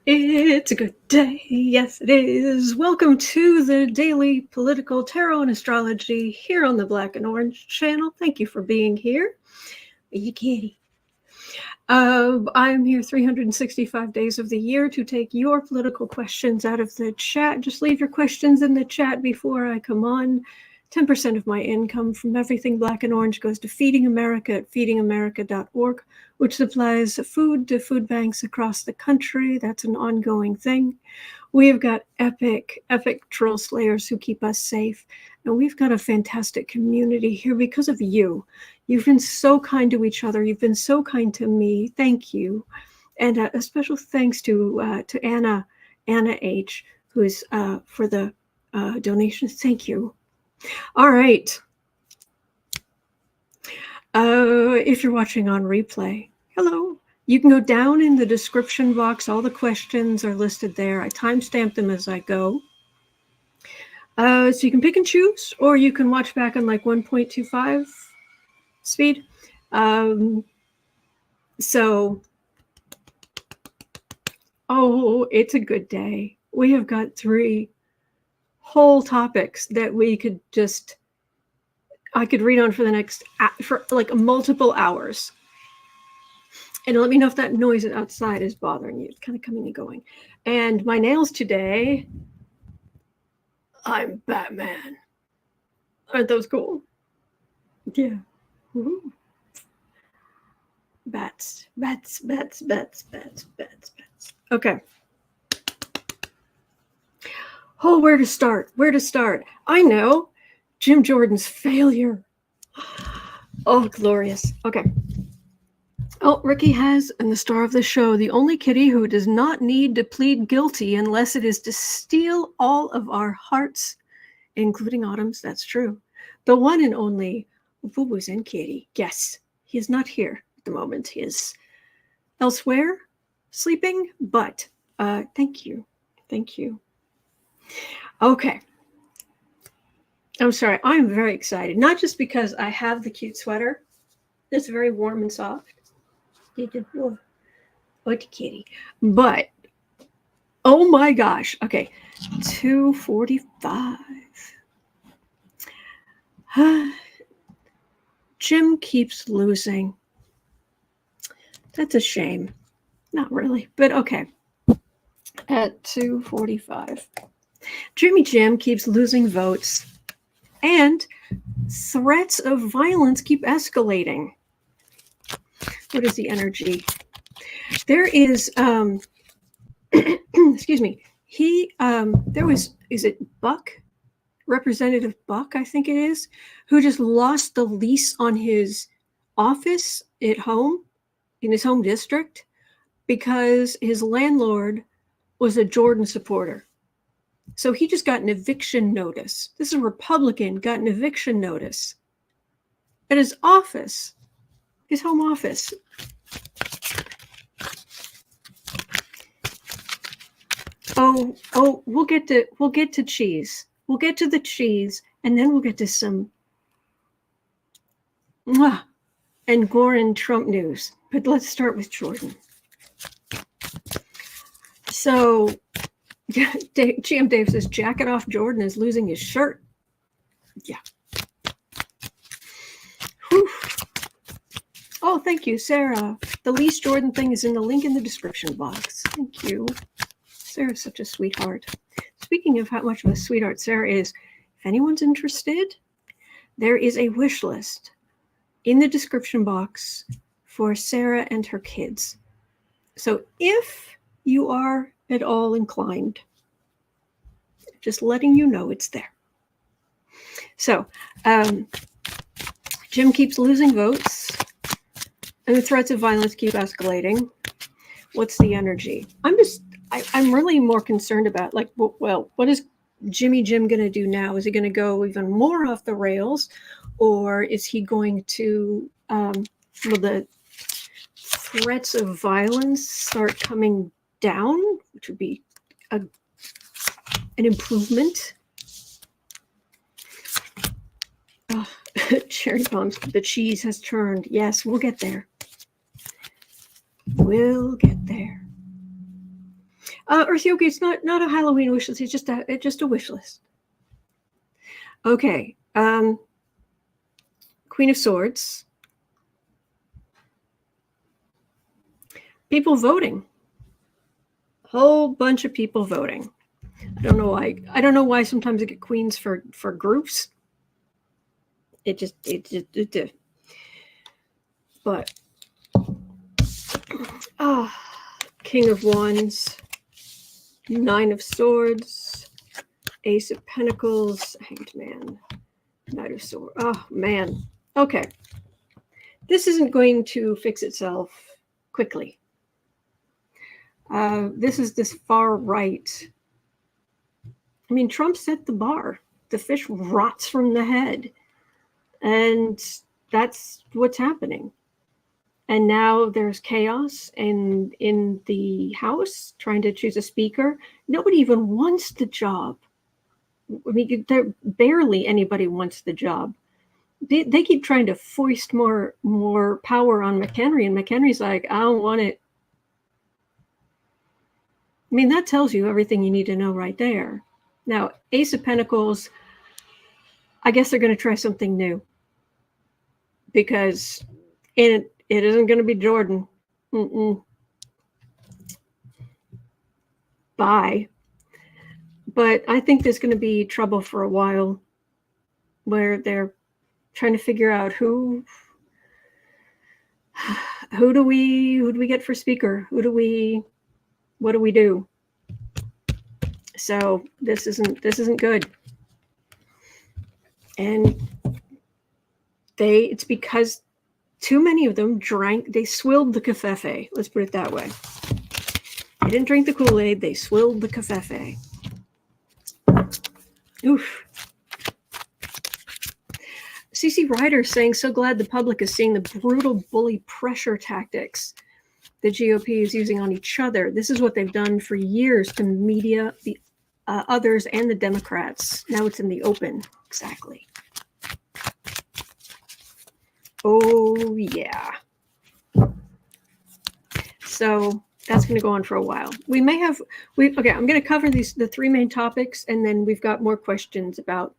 It's a good day. Yes, it is. Welcome to the daily political tarot and astrology here on the Black and Orange channel. Thank you for being here. You kitty. I'm here 365 days of the year to take your political questions out of the chat. Just leave your questions in the chat before I come on. 10% of my income from everything Black and Orange goes to Feeding America at feedingamerica.org, which supplies food to food banks across the country. That's an ongoing thing. We've got epic troll slayers who keep us safe. And we've got a fantastic community here because of you. You've been so kind to each other. You've been so kind to me. Thank you. And a special thanks to Anna H., who is for the donations. Thank you. All right. If you're watching on replay, hello. You can go down in the description box. All the questions are listed there. I timestamp them as I go. So you can pick and choose, or you can watch back on like 1.25 speed. It's a good day. We have got 3 whole topics that we could I could read on for the next, for like multiple hours. And let me know if that noise outside is bothering you. It's kind of coming and going. And my nails today, I'm Batman. Aren't those cool? Yeah. Woo-hoo. Bats. Okay. Oh, where to start? I know. Jim Jordan's failure. Oh, glorious. Okay. Oh, Ricky has, and the star of the show, the only kitty who does not need to plead guilty unless it is to steal all of our hearts, including Autumn's. That's true. The one and only Boo Boo's and Kitty. Yes, he is not here at the moment. He is elsewhere, sleeping, but thank you. Okay. I'm sorry. I'm very excited. Not just because I have the cute sweater. It's very warm and soft. What kitty? But, oh my gosh. Okay. 2:45. Jim keeps losing. That's a shame. Not really, but okay. At 2:45. Jimmy Jim keeps losing votes, and threats of violence keep escalating. What is the energy? There is, excuse me. There was, is it Buck? Representative Buck, I think it is, who just lost the lease on his office at home, in his home district, because his landlord was a Jordan supporter. So he just got an eviction notice. This is a Republican, got an eviction notice at his office, his home office. Oh, we'll get to cheese. We'll get to the cheese, and then we'll get to some Engoron Trump news. But let's start with Jordan. So, GM Dave says, jacket off, Jordan is losing his shirt. Yeah. Whew. Oh, thank you, Sarah. The least Jordan thing is in the link in the description box. Thank you. Sarah's such a sweetheart. Speaking of how much of a sweetheart Sarah is, if anyone's interested, there is a wish list in the description box for Sarah and her kids. So if you are at all inclined, just letting you know it's there. So Jim keeps losing votes, and the threats of violence keep escalating. What's the energy? I'm really more concerned about, like, well, what is Jimmy Jim going to do now? Is he going to go even more off the rails, or is he going to, will the threats of violence start coming down, which would be an improvement? Oh, cherry bombs. The cheese has turned. Yes, we'll get there. We'll get there. Earth Yogi, it's not a Halloween wish list. It's just a wish list. Okay. Queen of Swords. People voting. Whole bunch of people voting. I don't know why. I don't know why sometimes I get queens for groups. It did. But King of Wands, Nine of Swords, Ace of Pentacles, Hanged Man, Knight of Swords. Oh man. Okay. This isn't going to fix itself quickly. This is this far right. I mean, Trump set the bar. The fish rots from the head. And that's what's happening. And now there's chaos in the House trying to choose a speaker. Nobody even wants the job. I mean, barely anybody wants the job. They keep trying to foist more power on McHenry, and McHenry's like, I don't want it. I mean, that tells you everything you need to know right there. Now, Ace of Pentacles, I guess they're going to try something new. Because it isn't going to be Jordan. Bye. But I think there's going to be trouble for a while where they're trying to figure out who do we get for speaker? What do we do? So this isn't good. And it's because too many of them they swilled the covfefe. Let's put it that way. They didn't drink the Kool-Aid, they swilled the covfefe. Oof. CC Ryder saying, so glad the public is seeing the brutal bully pressure tactics the GOP is using on each other. This is what they've done for years to media, the others, and the Democrats. Now it's in the open. Exactly. Oh, yeah. So that's going to go on for a while. Okay, I'm going to cover the three main topics, and then we've got more questions about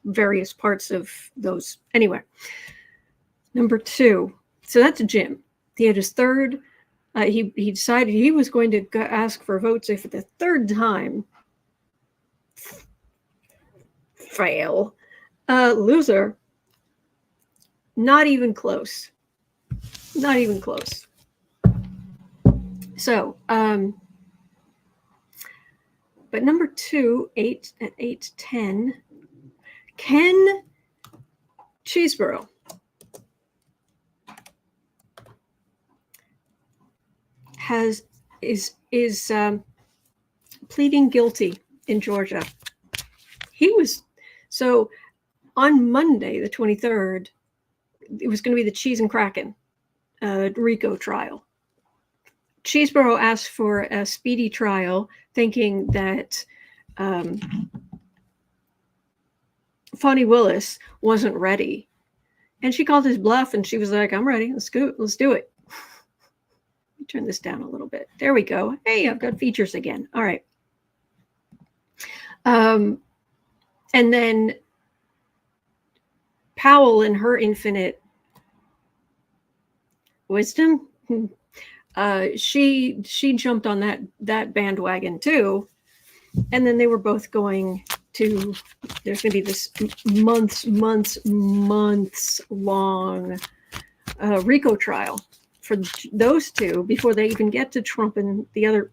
various parts of those. Anyway, number 2. So that's Jim. He had his third. He decided he was going to ask for votes for the third time. Fail. Loser. Not even close. Not even close. So, but number 2, 8 at 8:10, Ken Cheesebro is pleading guilty in Georgia. So on Monday, the 23rd, it was going to be the Cheese and Kraken RICO trial. Cheesebro asked for a speedy trial, thinking that Fonnie Willis wasn't ready. And she called his bluff, and she was like, I'm ready. Let's do it. Let me turn this down a little bit. There we go. Hey, I've got features again. All right. And then Powell, in her infinite wisdom, she jumped on that bandwagon too. And then they were both going to, there's going to be this months long RICO trial for those two before they even get to Trump and the other,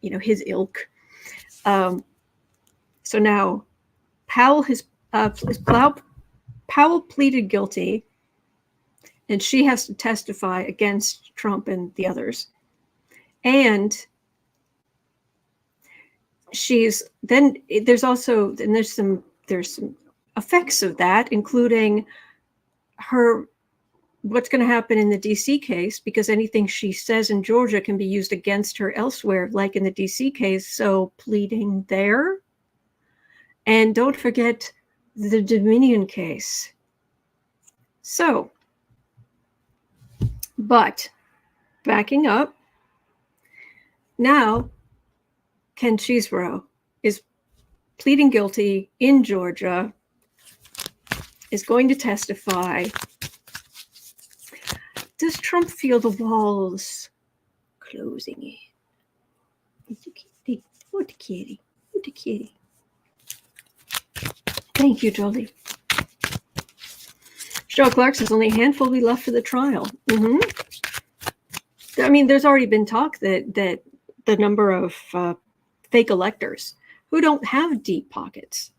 his ilk. So now Powell pleaded guilty, and she has to testify against Trump and the others. And there's some effects of that, including what's going to happen in the DC case, because anything she says in Georgia can be used against her elsewhere, like in the DC case. So pleading there. And don't forget the Dominion case. So, but backing up, Now, Ken Cheesebro is pleading guilty in Georgia, is going to testify. Does Trump feel the walls closing in? What the kitty? What the kitty? Thank you, Jolie. Joe Clark says only a handful will be left for the trial. I mean, there's already been talk that the number of fake electors who don't have deep pockets.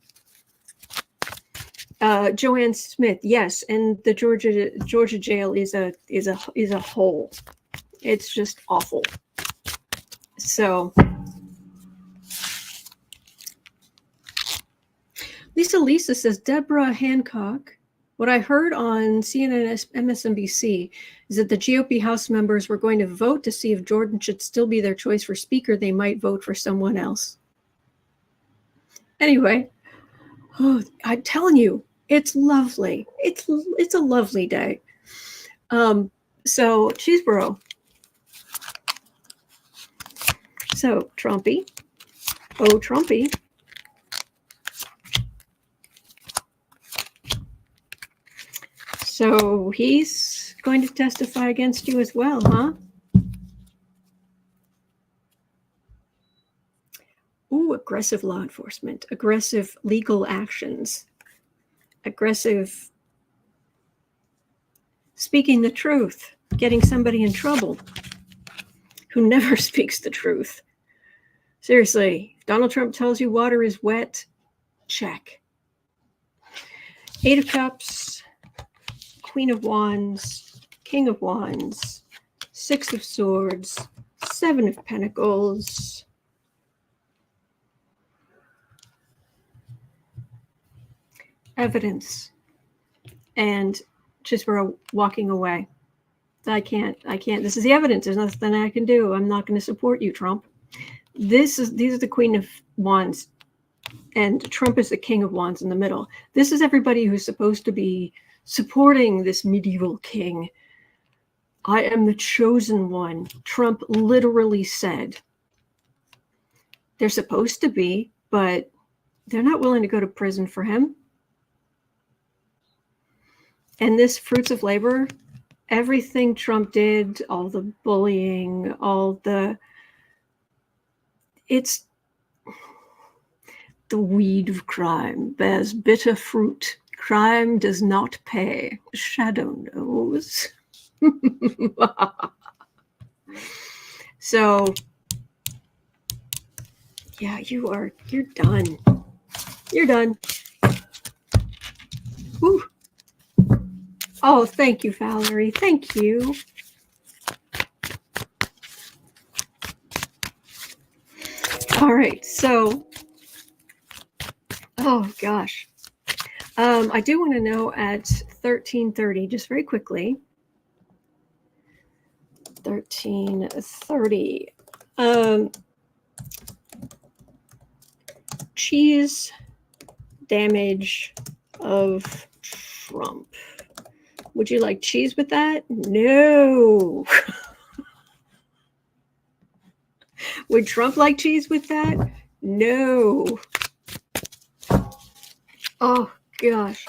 Joanne Smith, yes, and the Georgia jail is a hole. It's just awful. So Lisa says, Deborah Hancock, what I heard on CNN MSNBC is that the GOP House members were going to vote to see if Jordan should still be their choice for speaker. They might vote for someone else. Anyway, I'm telling you, it's lovely. It's a lovely day. So Cheesebro. So Trumpy. Oh, Trumpy. So he's going to testify against you as well, huh? Ooh, aggressive law enforcement, aggressive legal actions, aggressive speaking the truth, getting somebody in trouble who never speaks the truth. Seriously, Donald Trump tells you water is wet, check. 8 of Cups, Queen of Wands, King of Wands, 6 of Swords, 7 of Pentacles, evidence, and Cheesebro walking away. I can't. This is the evidence. There's nothing I can do. I'm not going to support you, Trump. These are the Queen of Wands, and Trump is the King of Wands in the middle. This is everybody who's supposed to be supporting this medieval king. I am the chosen one. Trump literally said. They're supposed to be, but they're not willing to go to prison for him. And this fruits of labor, everything Trump did, all the bullying, it's the weed of crime bears bitter fruit. Crime does not pay. Shadow knows. So, yeah, you're done. You're done. Woo. Oh, thank you, Valerie. Thank you. All right, so, oh gosh. I do want to know at 13:30, just very quickly. 13:30. Cheese damage of Trump. Would you like cheese with that? No. Would Trump like cheese with that? No. Oh, gosh.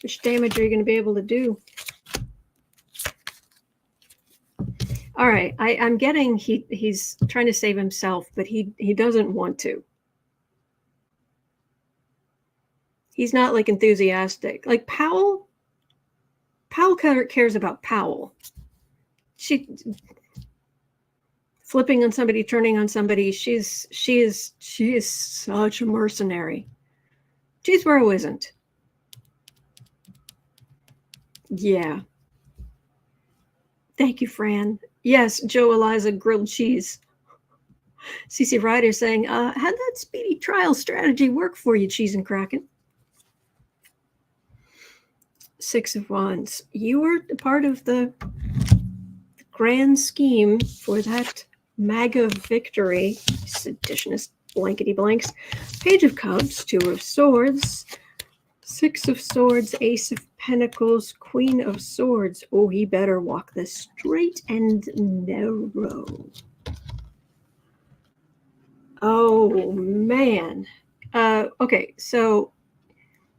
Which damage are you going to be able to do? All right. I'm getting he's trying to save himself, but he doesn't want to. He's not like enthusiastic. Like Powell cares about Powell. She flipping on somebody, turning on somebody. She is such a mercenary. Cheesebro isn't. Yeah. Thank you, Fran. Yes, Joe Eliza grilled cheese. CC Ryder saying, how'd that speedy trial strategy work for you, Cheese and Kraken? 6 of Wands. You were a part of the grand scheme for that MAGA victory. Seditionist blankety blanks. Page of Cups, 2 of Swords, 6 of Swords, Ace of Pentacles, Queen of Swords. Oh, he better walk this straight and narrow. Oh, man. Okay, so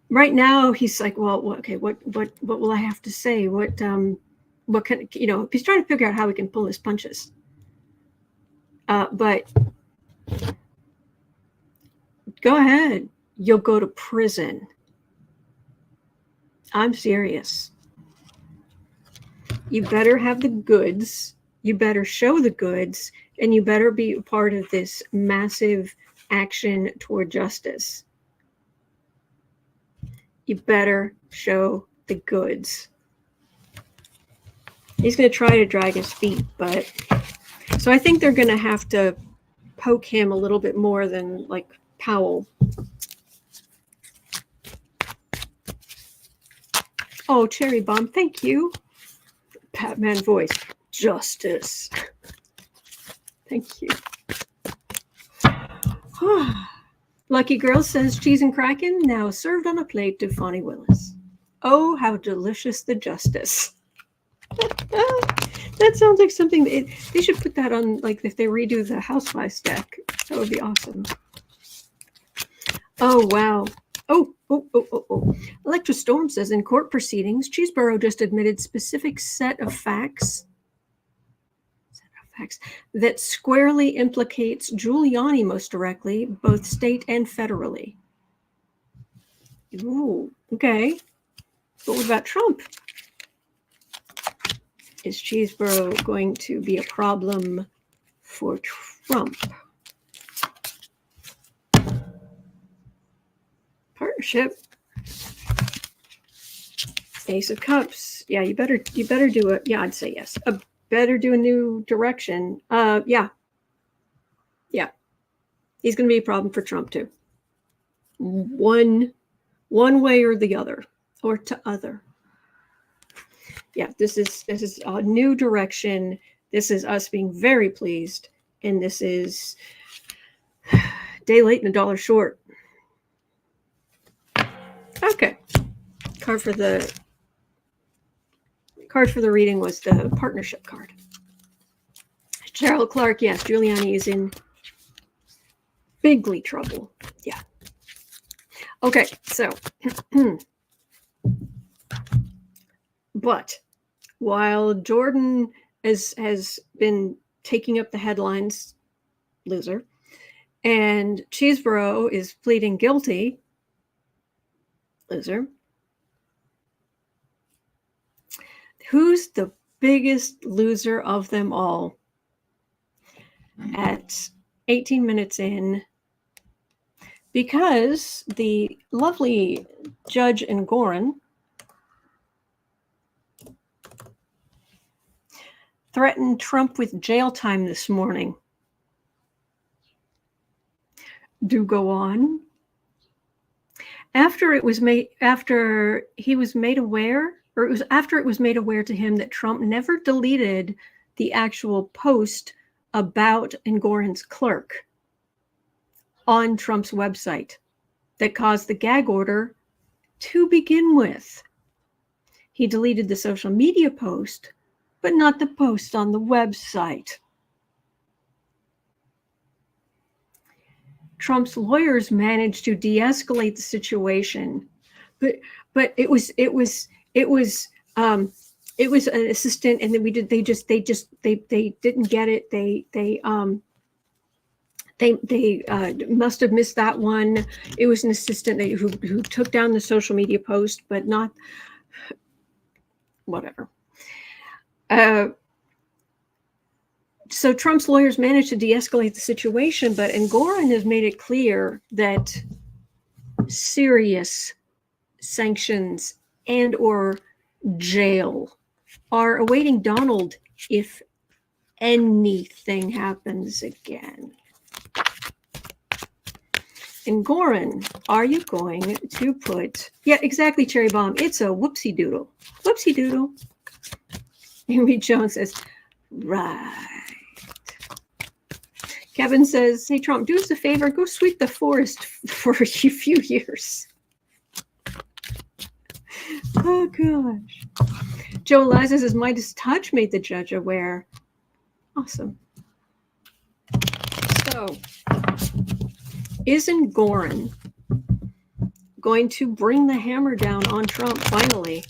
right now he's like, well, okay, what will I have to say? What can, he's trying to figure out how he can pull his punches. But go ahead. You'll go to prison. I'm serious. You better have the goods. You better show the goods, and you better be a part of this massive action toward justice. You better show the goods. He's going to try to drag his feet, but so I think they're going to have to poke him a little bit more than like Powell. Oh, Cherry Bomb, thank you. Batman voice, justice. Thank you. Lucky Girl says, cheese and kraken now served on a plate to Fonnie Willis. Oh, how delicious the justice. That sounds like something, they should put that on, like if they redo the Housewives deck. That would be awesome. Oh, wow. Oh. Electra Storm says, in court proceedings, Cheesebro just admitted specific set of facts that squarely implicates Giuliani most directly, both state and federally. Ooh, okay. But what about Trump? Is Cheesebro going to be a problem for Trump? Partnership. Ace of Cups. Yeah, you better do it. Yeah, I'd say yes. Better do a new direction. Yeah. He's going to be a problem for Trump too. One way or the other, or to other. Yeah, this is a new direction. This is us being very pleased, and this is day late and a dollar short. Okay. Card for the reading was the partnership card. Gerald Clark, yes, Giuliani is in bigly trouble. Yeah. Okay, so but while Jordan has been taking up the headlines, loser, and Cheesebro is pleading guilty, loser, who's the biggest loser of them all? At 18 minutes in, because the lovely Judge Engoron threatened Trump with jail time this morning. Do go on. After he was made aware to him that Trump never deleted the actual post about Engoron's clerk on Trump's website that caused the gag order to begin with. He deleted the social media post, but not the post on the website. Trump's lawyers managed to de-escalate the situation, but it was an assistant, and then they didn't get it. They must have missed that one. It was an assistant who took down the social media post, but not whatever. So Trump's lawyers managed to de-escalate the situation, but Engoron has made it clear that serious sanctions and or jail are awaiting Donald if anything happens again. Engoron, are you going to put... Yeah, exactly, Cherry Bomb. It's a whoopsie doodle. Whoopsie doodle. Amy Jones says, right. Kevin says, hey, Trump, do us a favor. Go sweep the forest for a few years. Oh, gosh. Joe Eliza says, Midas touch made the judge aware. Awesome. So, is Engoron going to bring the hammer down on Trump finally?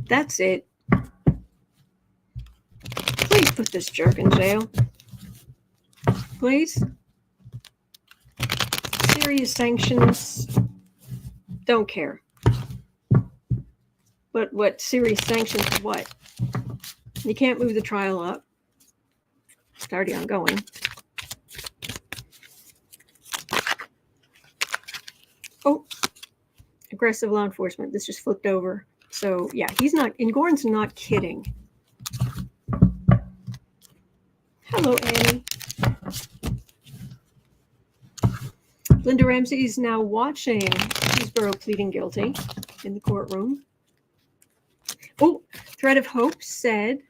That's it. Please put this jerk in jail. Please. Serious sanctions. Don't care. But what serious sanctions? What? You can't move the trial up. It's already ongoing. Oh, aggressive law enforcement. This just flipped over. So yeah, he's not. Engoron's not kidding. Hello, Annie. Linda Ramsey is now watching Cheesebro pleading guilty in the courtroom. Oh, Thread of Hope said,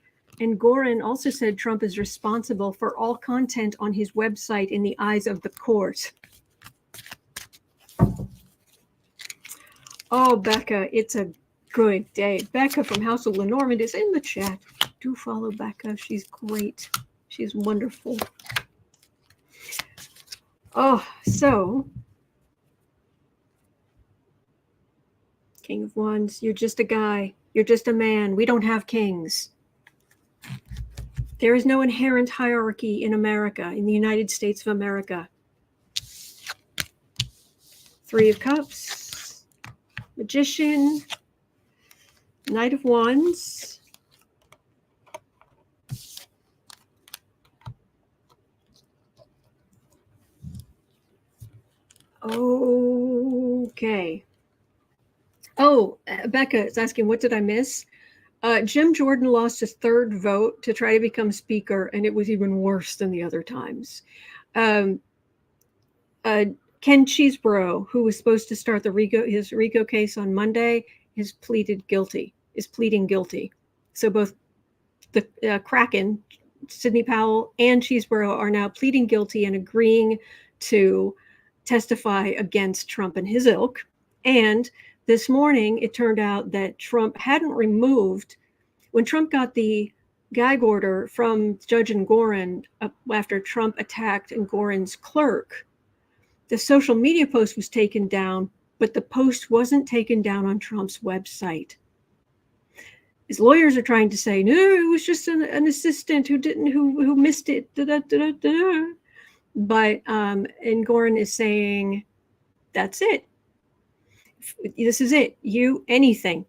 Engoron also said Trump is responsible for all content on his website in the eyes of the court. Oh, Becca, it's a good day. Becca from House of Lenormand is in the chat. Do follow Becca. She's great. She's wonderful. Oh, so King of Wands, you're just a guy. You're just a man. We don't have kings. There is no inherent hierarchy in America, in the United States of America. Three of Cups, Magician, Knight of Wands. Okay. Oh, Becca is asking, what did I miss? Jim Jordan lost his third vote to try to become speaker, and it was even worse than the other times. Ken Cheesebro, who was supposed to start his RICO case on Monday, is pleading guilty. So both the Kraken, Sidney Powell, and Cheesebro are now pleading guilty and agreeing to testify against Trump and his ilk. And this morning, it turned out that Trump hadn't removed, when Trump got the gag order from Judge Engoron after Trump attacked Engoron's clerk, the social media post was taken down, but the post wasn't taken down on Trump's website. His lawyers are trying to say, no, it was just an assistant who missed it. But Engoron is saying, that's it. This is it. Anything.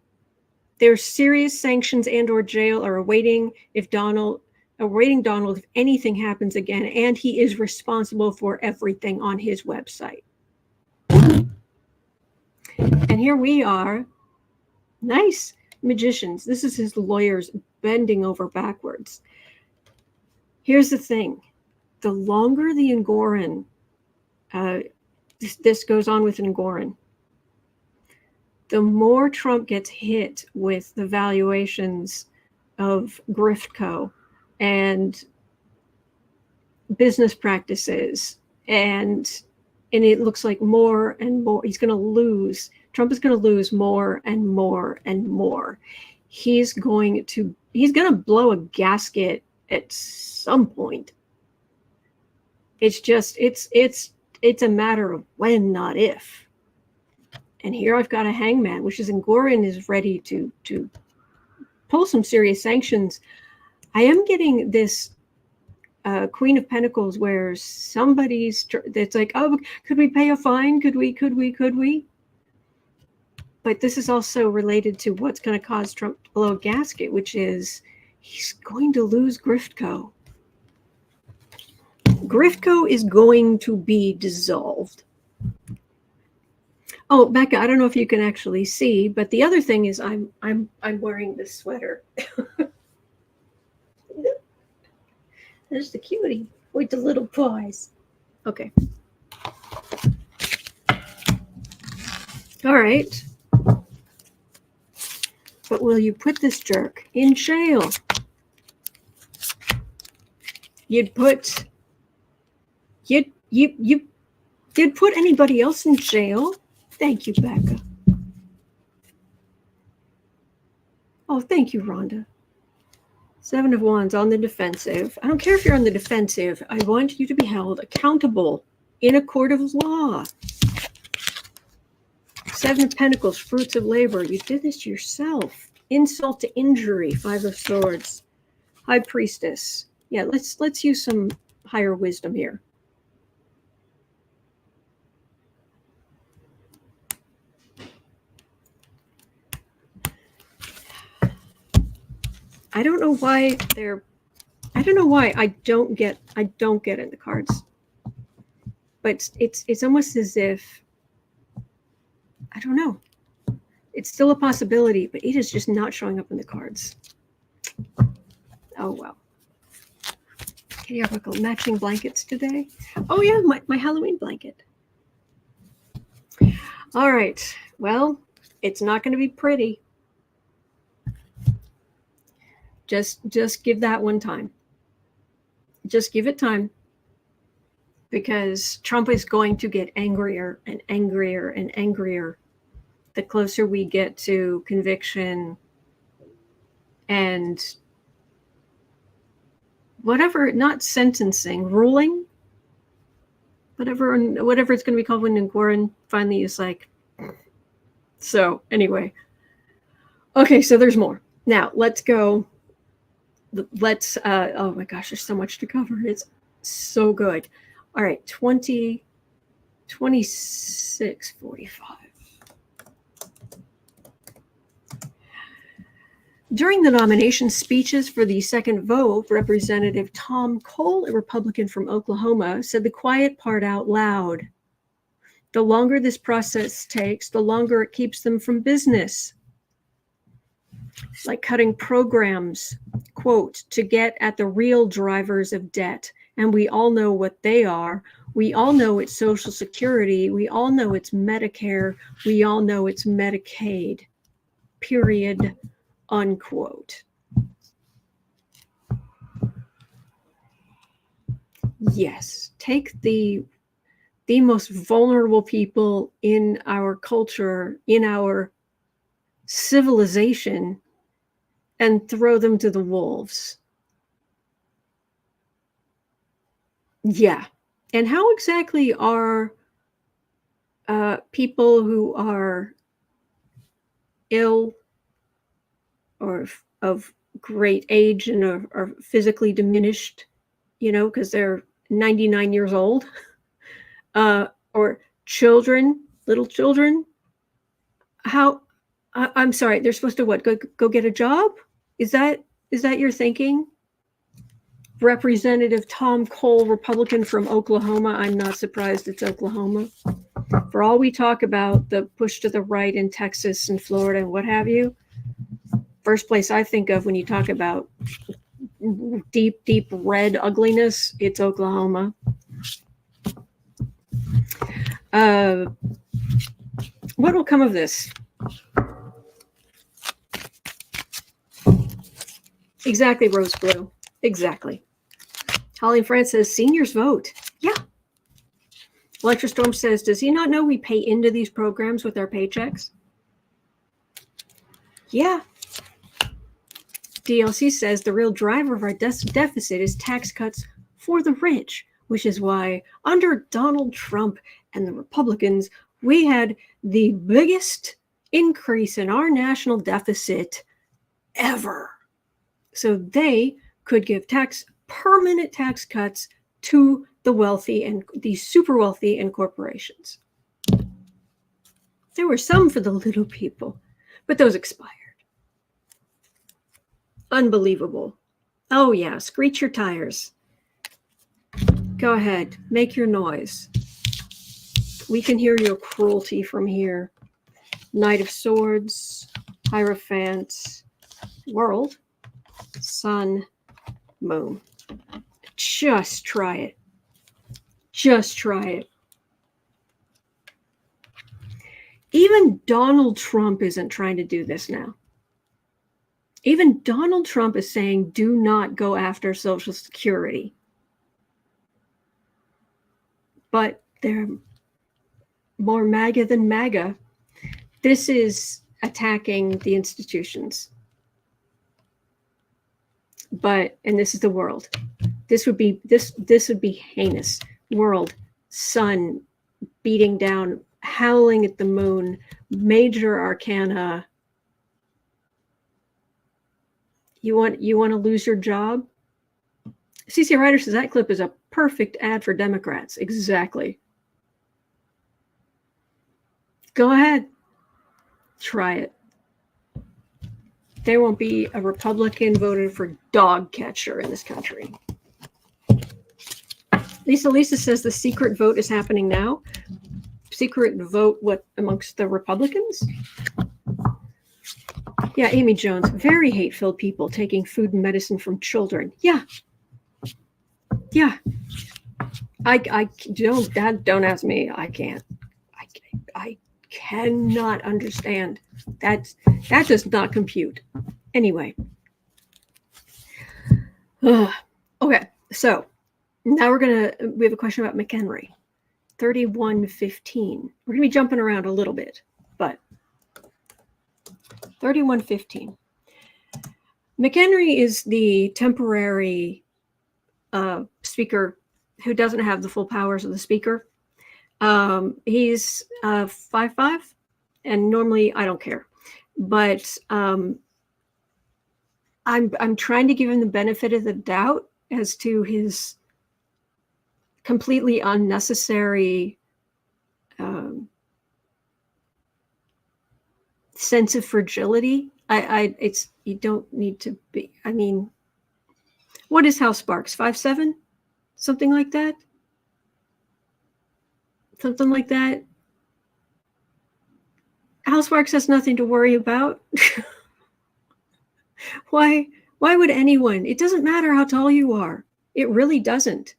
There's serious sanctions and or jail are awaiting Donald if anything happens again, and he is responsible for everything on his website. And here we are. Nice. Magicians. This is his lawyers bending over backwards. Here's the thing. The longer the Engoron, this goes on with Engoron, the more Trump gets hit with the valuations of Griftco and business practices, and it looks like more and more Trump is going to lose more and more and more. He's going to blow a gasket at some point. It's just it's a matter of when, not if. And here I've got a hangman, which is Engoron is ready to pull some serious sanctions. I am getting this Queen of Pentacles where it's like, oh, could we pay a fine? Could we? But this is also related to what's going to cause Trump to blow a gasket, which is he's going to lose Griftco. Griftco is going to be dissolved. Oh, Becca, I don't know if you can actually see, but the other thing is I'm wearing this sweater. There's the cutie with the little paws. Okay. All right. But will you put this jerk in jail? You'd put anybody else in jail? Thank you, Becca. Oh, thank you, Rhonda. 7 of Wands on the defensive. I don't care if you're on the defensive. I want you to be held accountable in a court of law. 7 of Pentacles, fruits of labor. You did this yourself. Insult to injury, 5 of Swords. High Priestess. Yeah, let's use some higher wisdom here. I don't know why I don't get in the cards. But it's almost as if, I don't know. It's still a possibility, but it is just not showing up in the cards. Oh well. Can you have matching blankets today? Oh yeah, my Halloween blanket. All right. Well, it's not going to be pretty. Just give that one time. Just give it time. Because Trump is going to get angrier and angrier and angrier the closer we get to conviction and whatever, not sentencing, ruling, whatever it's going to be called when Engoron finally is like. So anyway, okay, so there's more. Now let's go. Oh my gosh, there's so much to cover. It's so good. All right, 26:45. During the nomination speeches for the second vote, Representative Tom Cole, a Republican from Oklahoma, said the quiet part out loud. The longer this process takes, the longer it keeps them from business. Like cutting programs, quote, to get at the real drivers of debt. And we all know what they are. We all know it's Social Security. We all know it's Medicare. We all know it's Medicaid, period, unquote. Yes, take the most vulnerable people in our culture, in our civilization, and throw them to the wolves. Yeah. And how exactly are people who are ill or of great age and are physically diminished, because they're 99 years old, or children, little children, I'm sorry, they're supposed to what? Go get a job? Is that your thinking? Representative Tom Cole, Republican from Oklahoma. I'm not surprised it's Oklahoma. For all we talk about the push to the right in Texas and Florida and what have you, first place I think of when you talk about deep, deep red ugliness, it's Oklahoma. What will come of this? Exactly, Rose Blue. Exactly. Holly France says, seniors vote. Yeah. Electra Storm says, does he not know we pay into these programs with our paychecks? Yeah. DLC says, the real driver of our deficit is tax cuts for the rich, which is why under Donald Trump and the Republicans, we had the biggest increase in our national deficit ever. So they could give permanent tax cuts to the wealthy and the super wealthy and corporations. There were some for the little people, but those expired. Unbelievable. Oh yeah, screech your tires. Go ahead, make your noise. We can hear your cruelty from here. Knight of Swords, Hierophant, World, Sun, Moon. Just try it. Just try it. Even Donald Trump isn't trying to do this now. Even Donald Trump is saying, do not go after Social Security. But they're more MAGA than MAGA. This is attacking the institutions. But, and this is the world. This would be heinous. World, sun, beating down, howling at the moon, major arcana. You want to lose your job? CC Ryder says that clip is a perfect ad for Democrats. Exactly. Go ahead. Try it. There won't be a Republican voted for dog catcher in this country. Lisa says the secret vote is happening now. Secret vote, what, amongst the Republicans? Yeah, Amy Jones, very hate-filled people taking food and medicine from children. Yeah. Yeah. I don't ask me. I can't. I cannot understand. That does not compute. Anyway. Okay, so now we have a question about McHenry. 3115. We're going to be jumping around a little bit, but 3115. McHenry is the temporary speaker who doesn't have the full powers of the speaker. He's 5'5", and normally I don't care, but I'm trying to give him the benefit of the doubt as to his completely unnecessary sense of fragility. You don't need to be. I mean, what is Hal Sparks? 5'7", something like that. Something like that. Hal Sparks has nothing to worry about. Why would anyone? It doesn't matter how tall you are. It really doesn't.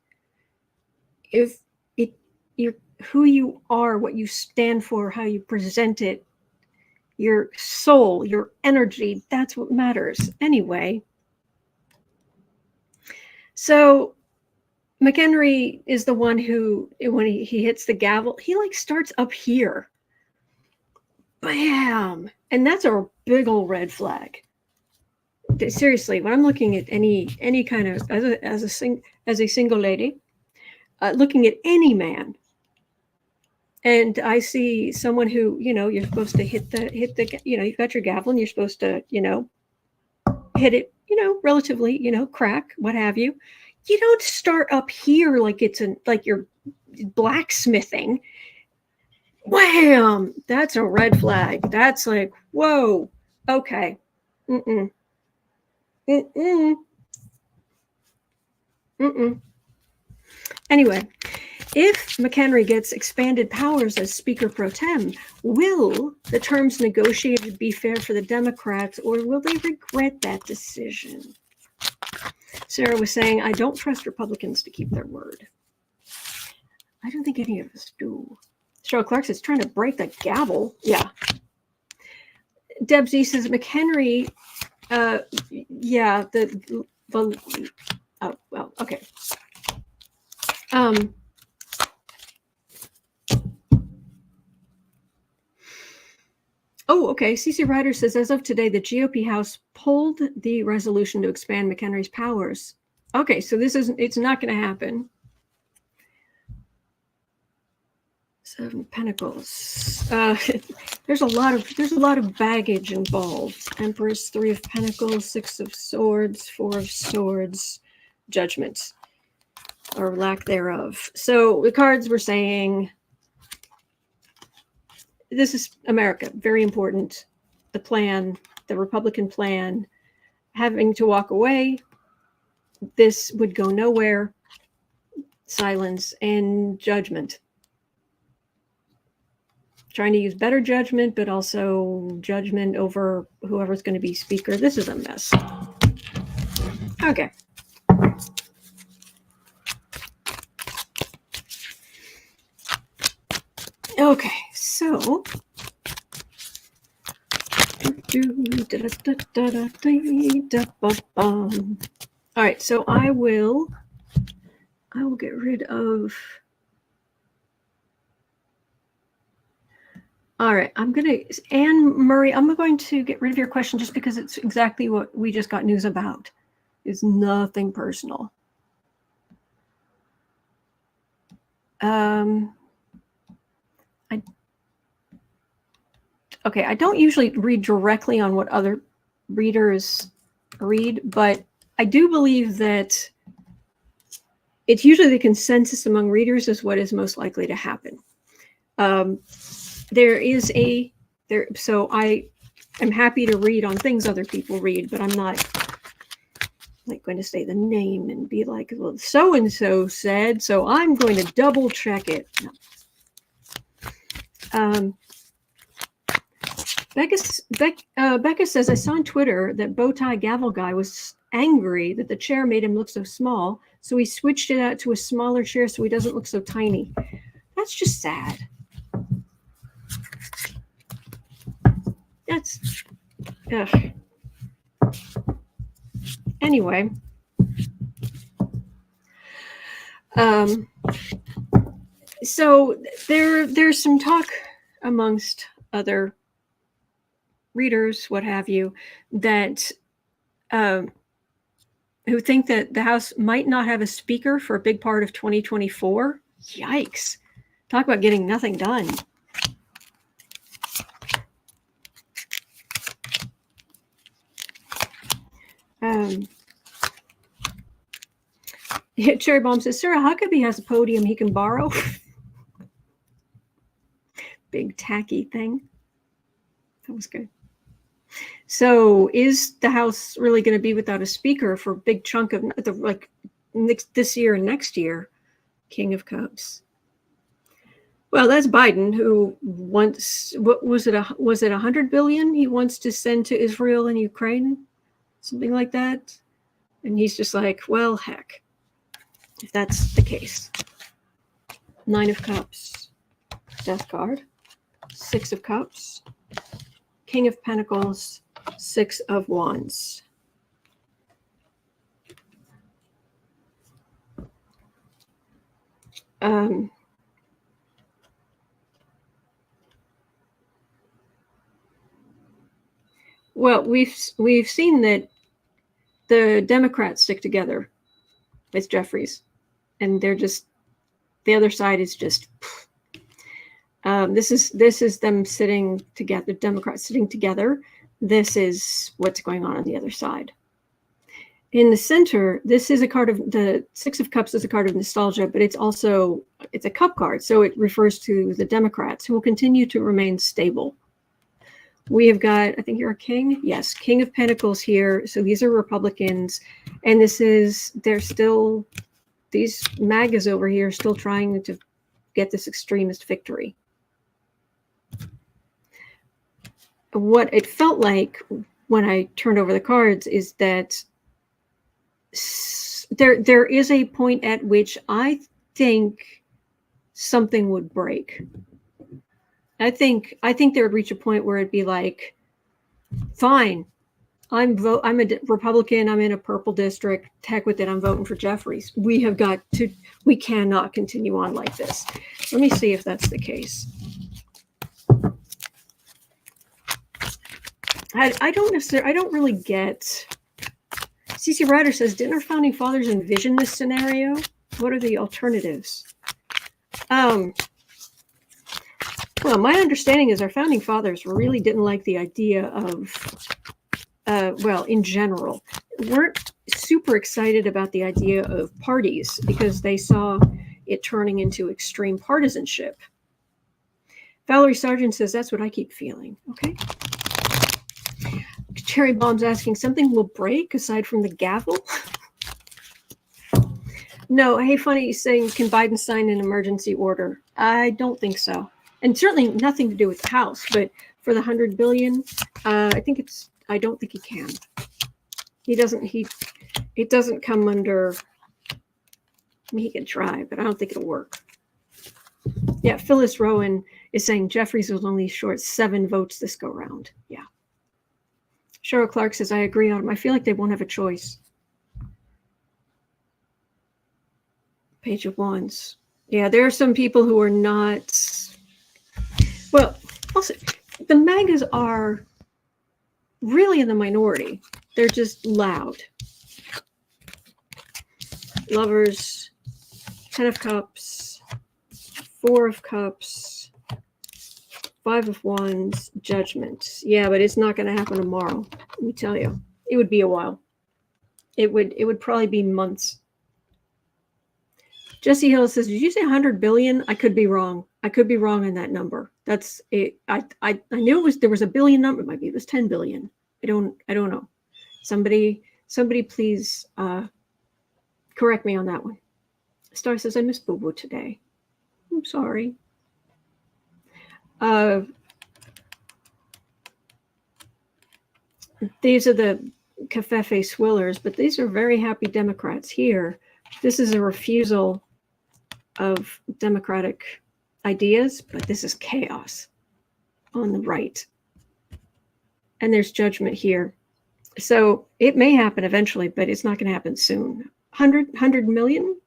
If you're who you are, what you stand for, how you present it, your soul, your energy, that's what matters. Anyway. So McHenry is the one who, when he hits the gavel, he like starts up here. Bam! And that's a big old red flag. Seriously, when I'm looking at any kind of as a single lady, looking at any man, and I see someone who, you're supposed to hit the, you've got your gavel and you're supposed to, hit it, relatively, crack, what have you. You don't start up here like like you're blacksmithing. Wham! That's a red flag. That's like, whoa, okay. Anyway, if McHenry gets expanded powers as Speaker pro tem, will the terms negotiated be fair for the Democrats, or will they regret that decision? Sarah was saying, I don't trust Republicans to keep their word. I don't think any of us do. Cheryl Clark says, trying to break the gavel. Yeah. Debs says, McHenry, yeah, oh, well, okay. Oh, okay. CC Ryder says, as of today, the GOP House pulled the resolution to expand McHenry's powers. Okay, so it's not going to happen. Seven of Pentacles. There's a lot of baggage involved. Empress, Three of Pentacles, Six of Swords, Four of Swords, Judgment, or lack thereof. So the cards were saying, this is America, very important. The plan, the Republican plan, having to walk away. This would go nowhere. Silence and judgment. Trying to use better judgment, but also judgment over whoever's going to be speaker. This is a mess. Okay. Okay, so all right, so I will get rid of. All right, Anne Murray, I'm going to get rid of your question just because it's exactly what we just got news about. It's nothing personal. I don't usually read directly on what other readers read, but I do believe that it's usually the consensus among readers is what is most likely to happen. So I am happy to read on things other people read, but I'm not like going to say the name and be like, well, so-and-so said, so I'm going to double check it. No. Becca says, I saw on Twitter that Bowtie Gavel Guy was angry that the chair made him look so small, so he switched it out to a smaller chair so he doesn't look so tiny. That's just sad. That's... Ugh. Anyway. So there's some talk amongst other readers, what have you, that who think that the House might not have a speaker for a big part of 2024. Yikes. Talk about getting nothing done. Cherry Bomb says, Sarah Huckabee has a podium he can borrow. Big tacky thing. That was good. So is the House really going to be without a speaker for a big chunk of this year and next year? King of Cups. Well, that's Biden, who wants, what was it? Was it $100 billion he wants to send to Israel and Ukraine? Something like that. And he's just like, well, heck, if that's the case. 9 of Cups, Death card, 6 of Cups, King of Pentacles, 6 of Wands. Well, we've seen that the Democrats stick together with Jeffries, and they're just, the other side is just. This is them sitting together, Democrats sitting together. This is what's going on the other side. In the center, this is a card of the 6 of Cups is a card of nostalgia, but it's a cup card. So it refers to the Democrats who will continue to remain stable. We have got, I think you're a king. Yes. King of Pentacles here. So these are Republicans. And these MAGAs over here are still trying to get this extremist victory. What it felt like when I turned over the cards is that there is a point at which I think something would break. I think they would reach a point where it'd be like, fine, I'm a Republican, I'm in a purple district, heck with it, I'm voting for Jeffries. We cannot continue on like this. Let me see if that's the case. I don't really get. CC Ryder says, didn't our founding fathers envision this scenario? What are the alternatives? Well, my understanding is our founding fathers really didn't like the idea of, in general, weren't super excited about the idea of parties because they saw it turning into extreme partisanship. Valerie Sargent says, that's what I keep feeling. Okay. Cherry Bomb's asking, something will break aside from the gavel? No, hey, funny saying, can Biden sign an emergency order? I don't think so. And certainly nothing to do with the House, but for the $100 billion, I don't think he can. It doesn't come under, he can try, but I don't think it'll work. Yeah, Phyllis Rowan is saying Jeffries was only short 7 votes this go round. Yeah. Cheryl Clark says, I agree on him. I feel like they won't have a choice. Page of Wands. Yeah, there are some people who are not. Well, also, the MAGAs are really in the minority. They're just loud. Lovers, 10 of Cups, 4 of Cups, 5 of Wands, Judgment. Yeah, but it's not going to happen tomorrow. Let me tell you, it would be a while. It would probably be months. Jesse Hill says, "Did you say 100 billion? I could be wrong. I could be wrong on that number. That's it. I knew there was a billion number. Maybe it was 10 billion. I don't know. Somebody please correct me on that one." Star says, "I miss Boo Boo today. I'm sorry." These are the Cafefe Swillers, but these are very happy Democrats here. This is a refusal of democratic ideas, but this is chaos on the right. And there's Judgment here. So it may happen eventually, but it's not going to happen soon. 100 million?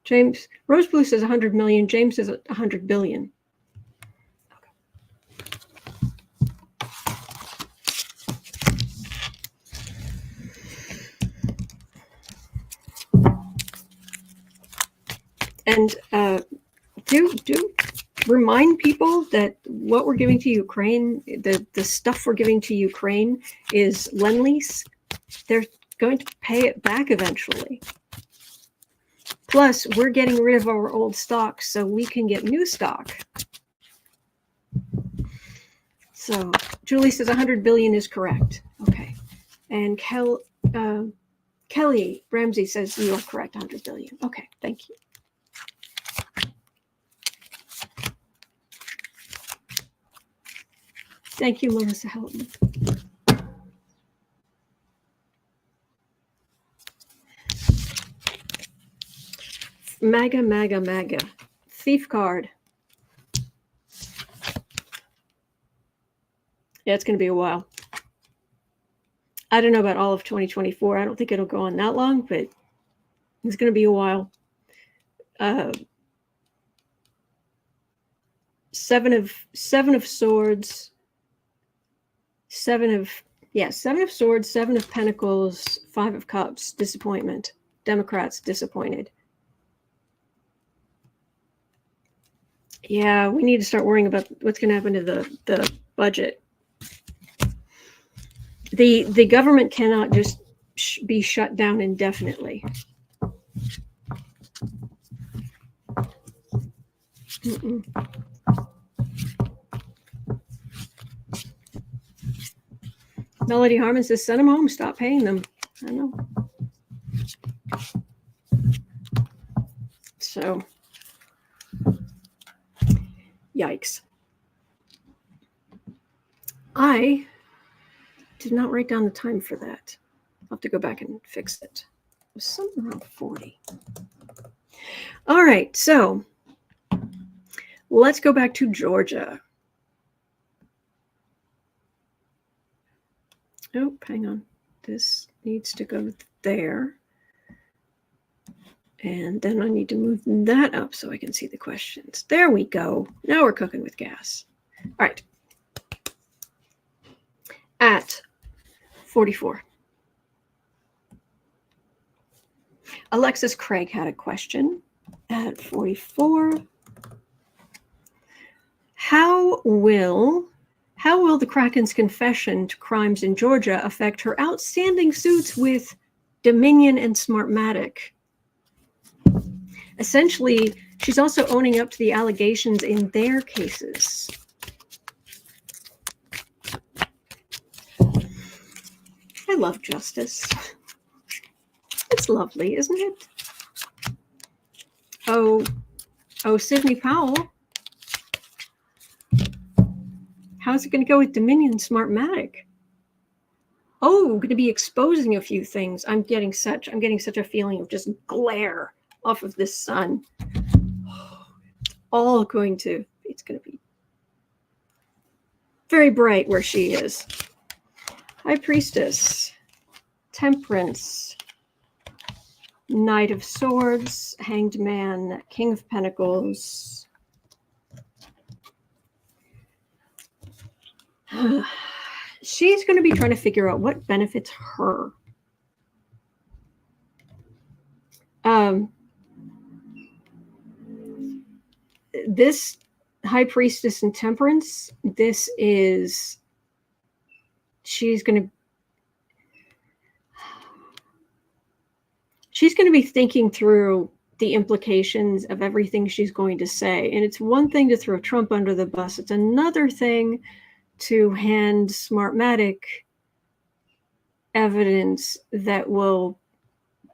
James, Rose Blue says 100 million. James says 100 billion. And do remind people that what we're giving to Ukraine, the stuff we're giving to Ukraine is Lend-Lease. They're going to pay it back eventually. Plus, we're getting rid of our old stock so we can get new stock. So Julie says 100 billion is correct. Okay. And Kelly Ramsey says you are correct, 100 billion. Okay, thank you. Thank you, Melissa Helton. MAGA. Thief card. Yeah, it's going to be a while. I don't know about all of 2024. I don't think it'll go on that long, but it's going to be a while. Seven of Swords. Seven of Swords, 7 of Pentacles, 5 of Cups, disappointment. Democrats disappointed. Yeah, we need to start worrying about what's going to happen to the budget. The government cannot just be shut down indefinitely. Melody Harmon says, "Send them home. Stop paying them." I know. So, yikes. I did not write down the time for that. I'll have to go back and fix it. It was something around 40. All right, so let's go back to Georgia. Oh, hang on. This needs to go there. And then I need to move that up so I can see the questions. There we go. Now we're cooking with gas. All right. At 44. Alexis Craig had a question at 44. How will the Kraken's confession to crimes in Georgia affect her outstanding suits with Dominion and Smartmatic? Essentially, she's also owning up to the allegations in their cases. I love justice. It's lovely, isn't it? Oh, Sidney Powell. How's it going to go with Dominion Smartmatic? Oh, I'm going to be exposing a few things. I'm getting such a feeling of just glare off of this sun. It's going to be very bright where she is. High Priestess, Temperance, Knight of Swords, Hanged Man, King of Pentacles. She's going to be trying to figure out what benefits her. this high priestess in temperance, she's going to be thinking through the implications of everything she's going to say. And it's one thing to throw Trump under the bus. It's another thing to hand Smartmatic evidence that will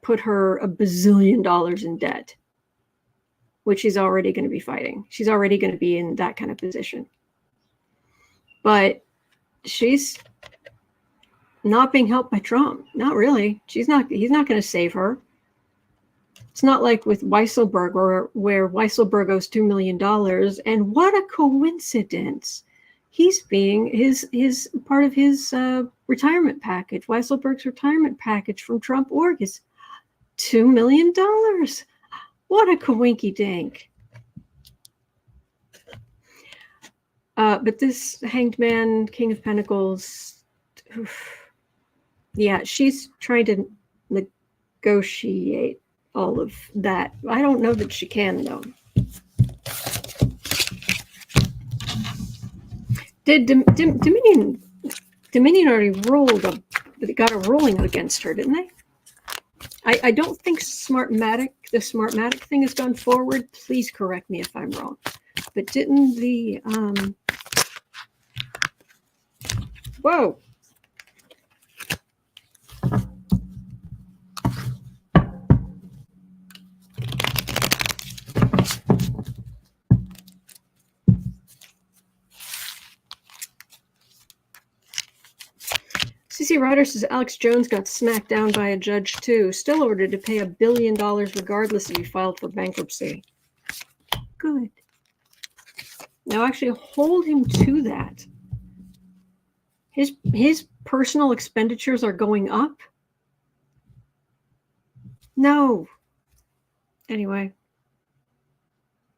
put her $1 bazillion in debt, which she's already going to be fighting. She's already going to be in that kind of position. But she's not being helped by Trump. Not really. He's not going to save her. It's not like with Weisselberg, where Weisselberg owes $2 million. And what a coincidence. He's being his part of his retirement package. Weisselberg's retirement package from Trump org is $2 million. What a coinky dink. But this Hanged Man, King of Pentacles, yeah, she's trying to negotiate all of that. I don't know that she can, though. Did Dominion already got a ruling against her, didn't they? I don't think the Smartmatic thing has gone forward. Please correct me if I'm wrong. But didn't the whoa. CC Ryder says Alex Jones got smacked down by a judge too, still ordered to pay $1 billion regardless if he filed for bankruptcy. Good. Now actually hold him to that. His personal expenditures are going up? No. Anyway.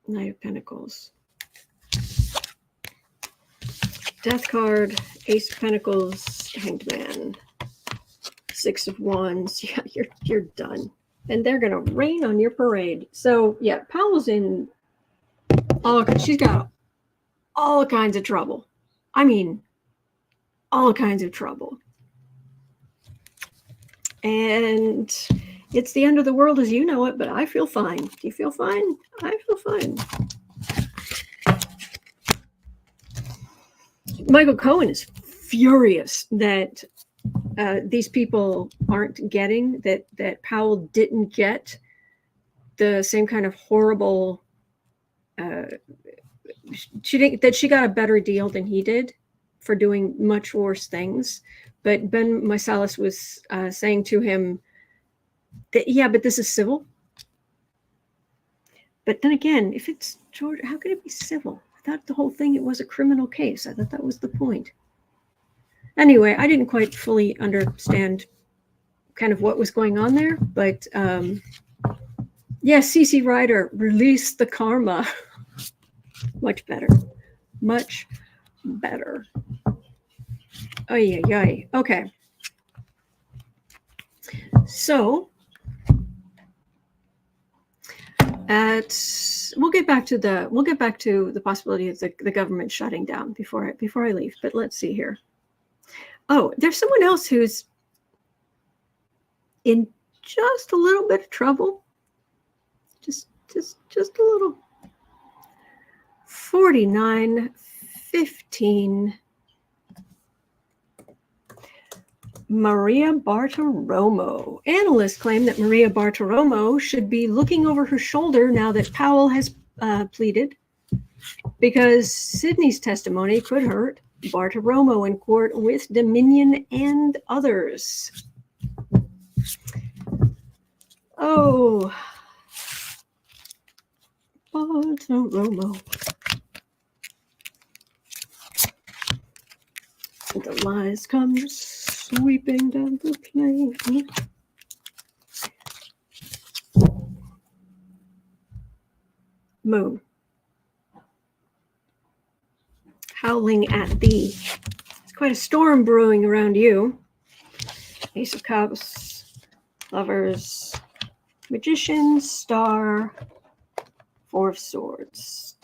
Knight of Pentacles. Death card, Ace of Pentacles, Hanged Man, Six of Wands. Yeah, you're done. And they're gonna rain on your parade. So yeah, Powell's in she's got all kinds of trouble. I mean, all kinds of trouble. And it's the end of the world as you know it, but I feel fine. Do you feel fine? I feel fine. Michael Cohen is furious that these people aren't getting, that Powell didn't get the same kind of horrible, she got a better deal than he did for doing much worse things. But Ben Meiselas was saying to him that, yeah, but this is civil. But then again, if it's Georgia, how could it be civil? I thought the whole thing, it was a criminal case. I thought that was the point. Anyway, I didn't quite fully understand kind of what was going on there, but yeah, CC Ryder, release the karma. Much better. Much better. Oh yeah. Okay. So we'll get back to the possibility of the government shutting down before I leave. But let's see here. Oh, there's someone else who's in just a little bit of trouble. Just a little. 4915. Maria Bartiromo. Analysts claim that Maria Bartiromo should be looking over her shoulder now that Powell has pleaded, because Sidney's testimony could hurt Bartiromo in court with Dominion and others. Oh, Bartiromo. The lies come sweeping down the plain. Moon. Howling at thee. It's quite a storm brewing around you. Ace of Cups. Lovers. Magician, Star, Four of Swords.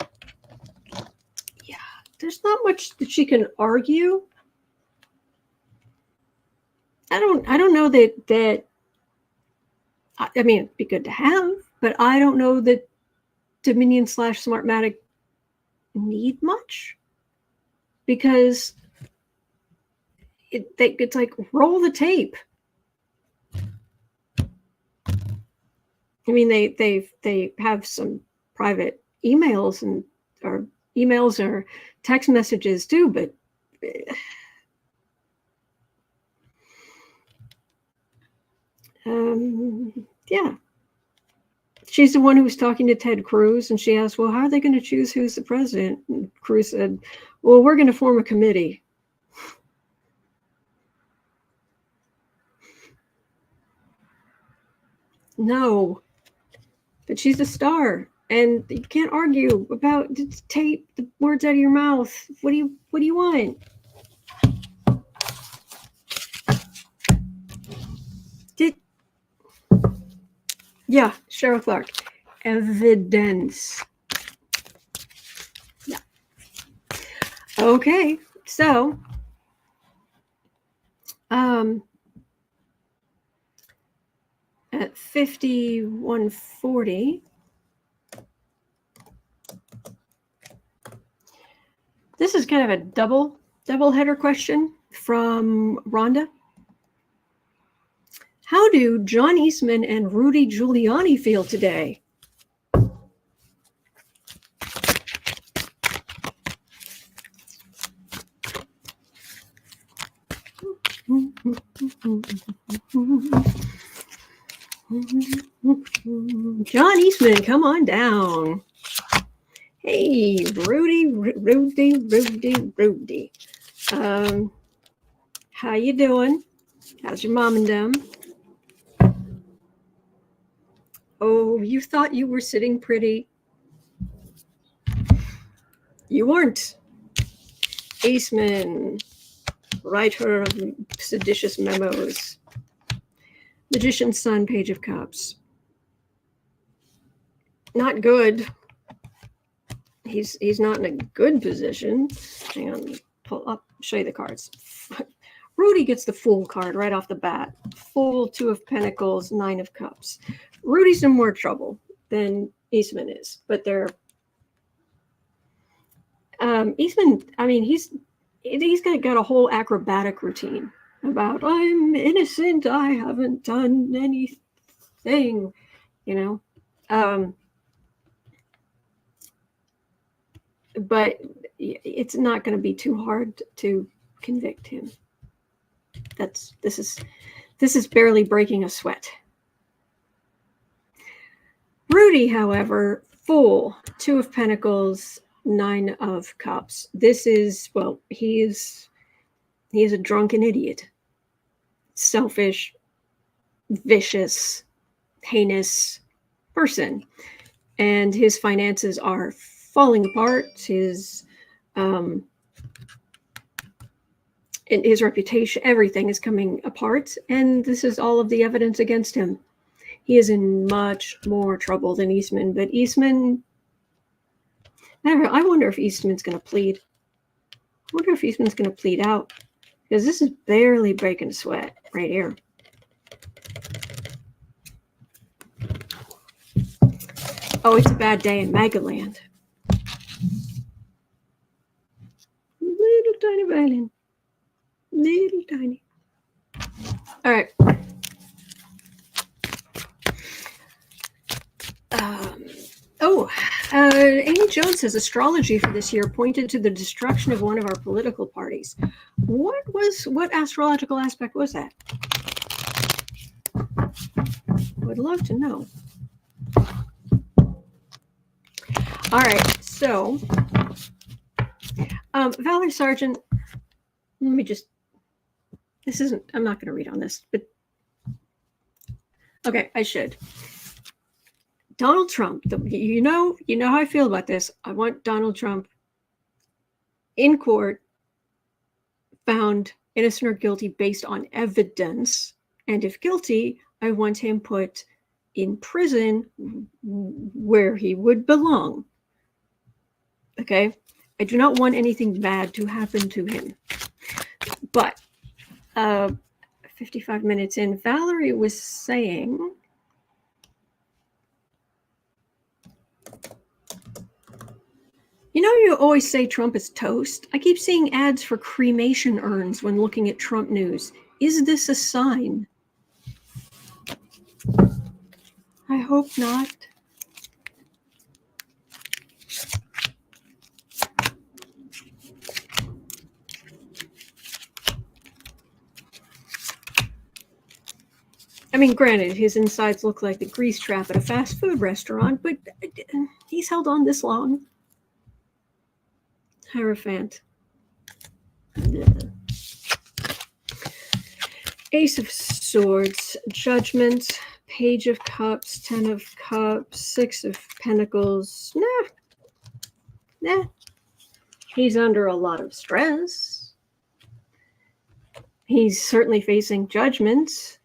Yeah, there's not much that she can argue. I don't know that I mean, it'd be good to have, but I don't know that Dominion / Smartmatic need much, because it's like, roll the tape. I mean, they have some private emails or text messages too, but yeah. She's the one who was talking to Ted Cruz, and she asked, well, how are they going to choose who's the president? And Cruz said, well, we're going to form a committee. No, but she's a star, and you can't argue about tape the words out of your mouth. What do you want? Yeah, Cheryl Clark. Evidence. Yeah. Okay, so at 5140, this is kind of a double header question from Rhonda. How do John Eastman and Rudy Giuliani feel today? John Eastman, come on down. Hey, Rudy. How you doing? How's your mom and them? Oh, you thought you were sitting pretty. You weren't. Eastman, writer of seditious memos. Magician's son, Page of Cups. Not good. He's not in a good position. Hang on, pull up, show you the cards. Rudy gets the Fool card right off the bat. Fool, Two of Pentacles, Nine of Cups. Rudy's in more trouble than Eastman is, but they're Eastman. I mean, he's got a whole acrobatic routine about, I'm innocent, I haven't done anything, you know. But it's not going to be too hard to convict him. This is barely breaking a sweat. Rudy, however, Fool, Two of Pentacles, Nine of Cups. This is, well, he is a drunken idiot. Selfish, vicious, heinous person. And his finances are falling apart. And his reputation, everything is coming apart. And this is all of the evidence against him. He is in much more trouble than Eastman. But Eastman, I wonder if Eastman's going to plead. I wonder if Eastman's going to plead out. Because this is barely breaking a sweat right here. Oh, it's a bad day in Magaland. Little tiny violin. Little tiny. All right. Amy Jones says astrology for this year pointed to the destruction of one of our political parties. What astrological aspect was that? Would love to know. All right, so Valerie Sargent, let me just, I'm not going to read on this, but okay, I should. Donald Trump, you know how I feel about this. I want Donald Trump in court, found innocent or guilty based on evidence. And if guilty, I want him put in prison where he would belong. Okay? I do not want anything bad to happen to him. But 55 minutes in, Valerie was saying, you know, you always say Trump is toast. I keep seeing ads for cremation urns when looking at Trump news. Is this a sign? I hope not. I mean, granted, his insides look like the grease trap at a fast food restaurant, but he's held on this long. Hierophant. Ace of Swords, Judgment, Page of Cups, 10 of Cups, 6 of Pentacles. Nah. He's under a lot of stress. He's certainly facing judgments.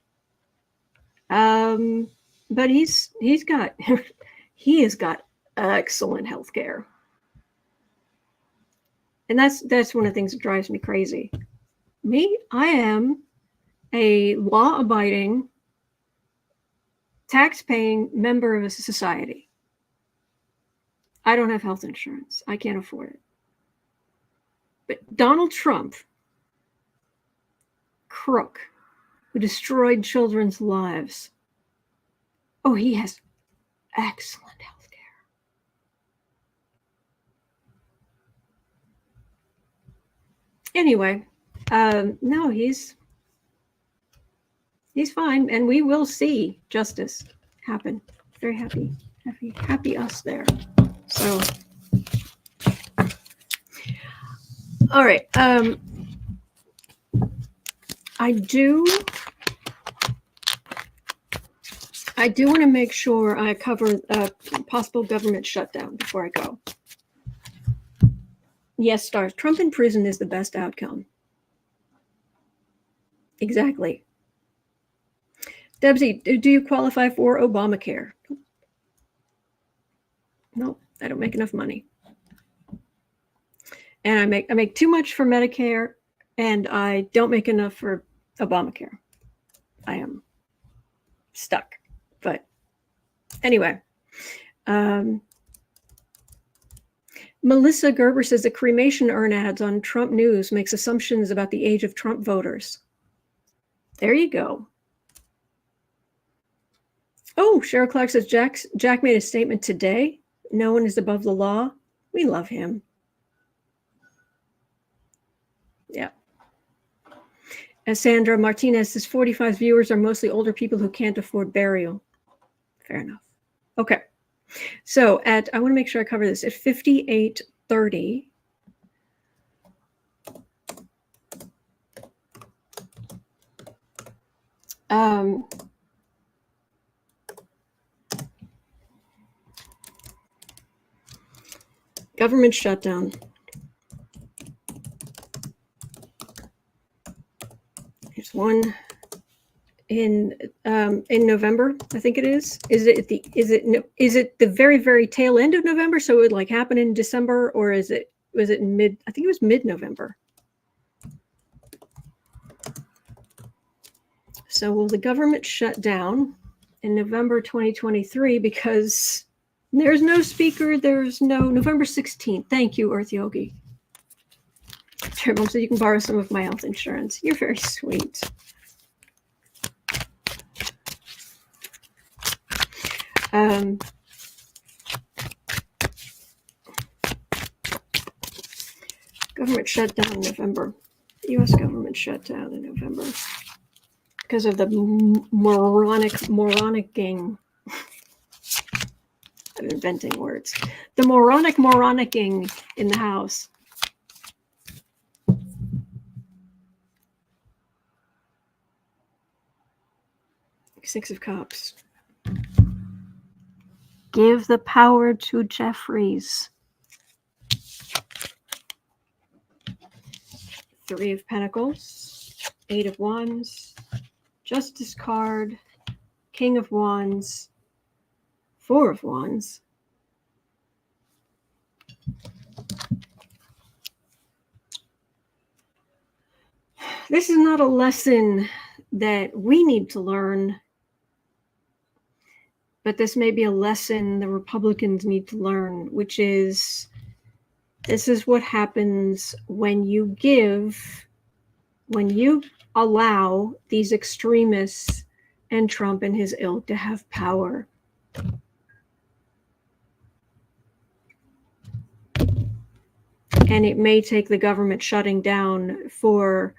But he has got excellent health care. And that's one of the things that drives me crazy. I am a law-abiding, tax-paying member of a society. I don't have health insurance. I can't afford it. But Donald Trump, crook, who destroyed children's lives, oh, he has excellent health care. Anyway, no, he's fine, and we will see justice happen. Very happy us there. So, all right. I do want to make sure I cover possible government shutdown before I go. Yes, stars. Trump in prison is the best outcome. Exactly. Debsy, do you qualify for Obamacare? No, I don't make enough money. And I make too much for Medicare, and I don't make enough for Obamacare. I am stuck. But anyway, Melissa Gerber says the cremation urn ads on Trump News makes assumptions about the age of Trump voters. There you go. Oh, Cheryl Clark says Jack made a statement today. No one is above the law. We love him. Yeah. As Sandra Martinez says, 45 viewers are mostly older people who can't afford burial. Fair enough. Okay. So I want to make sure I cover this at 58:30. Government shutdown. There's one in November, I think it is. Is it the very, very tail end of November? So it would like happen in December, or was it mid? I think it was mid-November. So will the government shut down in November 2023 because there's no speaker, there's no November 16th. Thank you, Earth Yogi. Mom said you can borrow some of my health insurance. You're very sweet. Government shutdown in November. U.S. government shutdown in November because of the moronic gang. I'm inventing words. The moronicking in the House. Six of Cups. Give the power to Jeffries. Three of Pentacles. Eight of Wands. Justice card. King of Wands. Four of Wands. This is not a lesson that we need to learn, but this may be a lesson the Republicans need to learn, which is this is what happens when you allow these extremists and Trump and his ilk to have power. And it may take the government shutting down for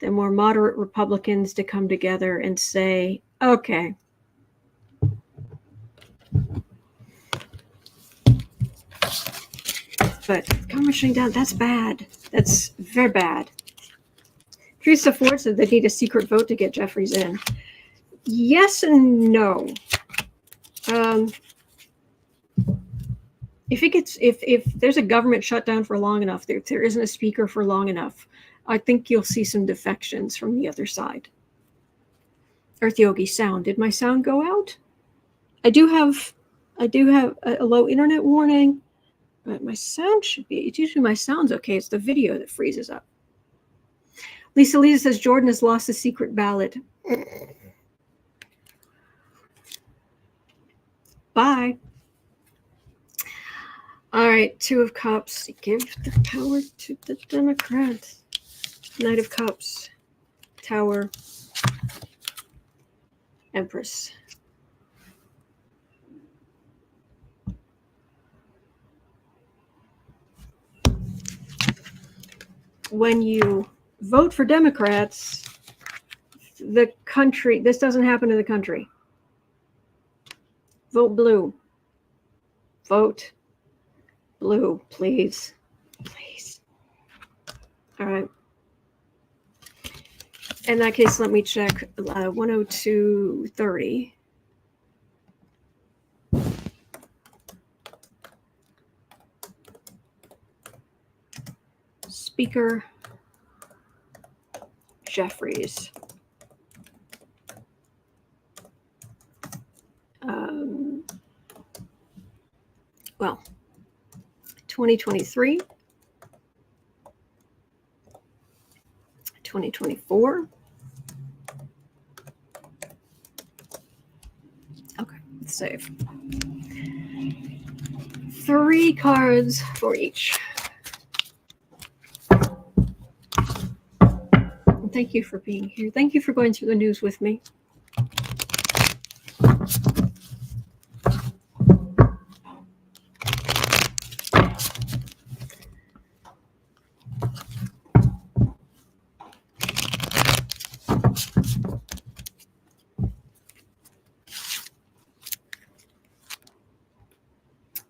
the more moderate Republicans to come together and say, okay, but government shutting down, that's bad. That's very bad. Teresa Ford said they need a secret vote to get Jeffries in. Yes and no. If there's a government shutdown for long enough, if there isn't a speaker for long enough, I think you'll see some defections from the other side. Earth Yogi sound. Did my sound go out? I do have a low internet warning, but my sound should be. It's usually my sound's okay. It's the video that freezes up. Lisa says Jordan has lost the secret ballot. Bye. All right, Two of Cups. Give the power to the Democrats. Knight of Cups. Tower. Empress. When you vote for Democrats, the country, this doesn't happen to the country. Vote blue. Vote blue, please. Please. All right. In that case, let me check 102.30. Speaker Jeffries. Well, 2023, 2024. Okay, let's save. 3 cards for each. Thank you for being here. Thank you for going through the news with me.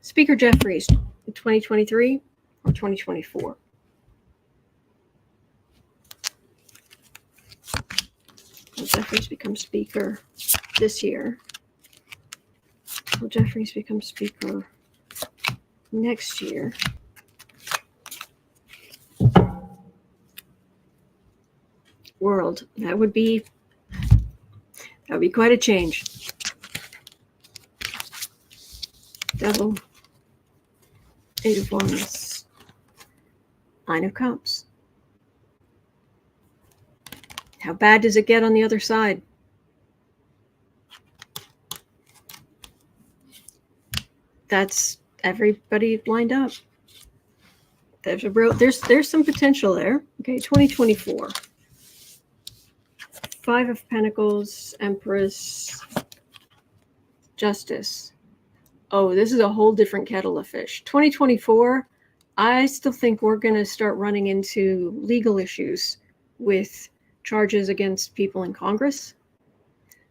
Speaker Jeffries, 2023 or 2024? Will Jeffries become speaker this year? Will Jeffries become speaker next year? World, that would be quite a change. Devil. 8 of Wands, 9 of Cups. How bad does it get on the other side? That's everybody lined up. There's some potential there. Okay, 2024. 5 of Pentacles, Empress, Justice. Oh, this is a whole different kettle of fish. 2024, I still think we're going to start running into legal issues with charges against people in Congress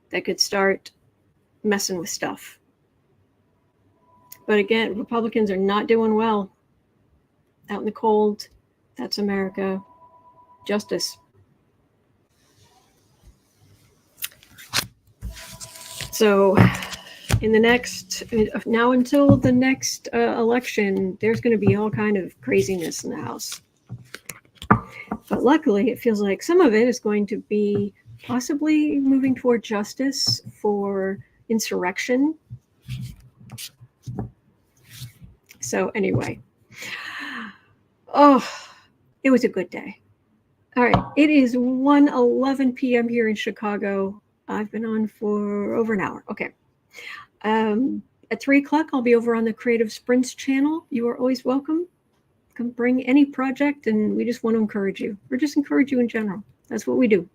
that could start messing with stuff. But again, Republicans are not doing well. Out in the cold, that's America. Justice. So in the next, now until the next election, there's going to be all kind of craziness in the House. But luckily, it feels like some of it is going to be possibly moving toward justice for insurrection. So anyway, oh, it was a good day. All right, it is 1:11 p.m. here in Chicago. I've been on for over an hour. Okay. At 3 o'clock, I'll be over on the Creative Sprints channel. You are always welcome. Come bring any project, and we just want to encourage you, or just encourage you in general. That's what we do.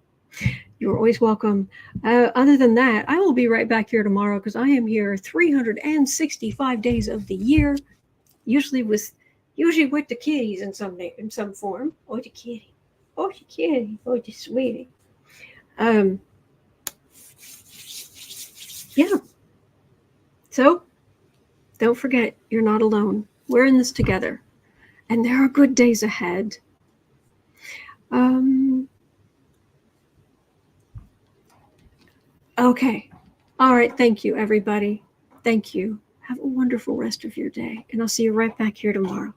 You're always welcome. Other than that, I will be right back here tomorrow because I am here 365 days of the year, usually with the kitties in some form. Oh, the kitty. Oh, the kitty. Oh, the sweetie. Yeah. So don't forget, you're not alone. We're in this together. And there are good days ahead. Okay. All right. Thank you, everybody. Thank you. Have a wonderful rest of your day. And I'll see you right back here tomorrow.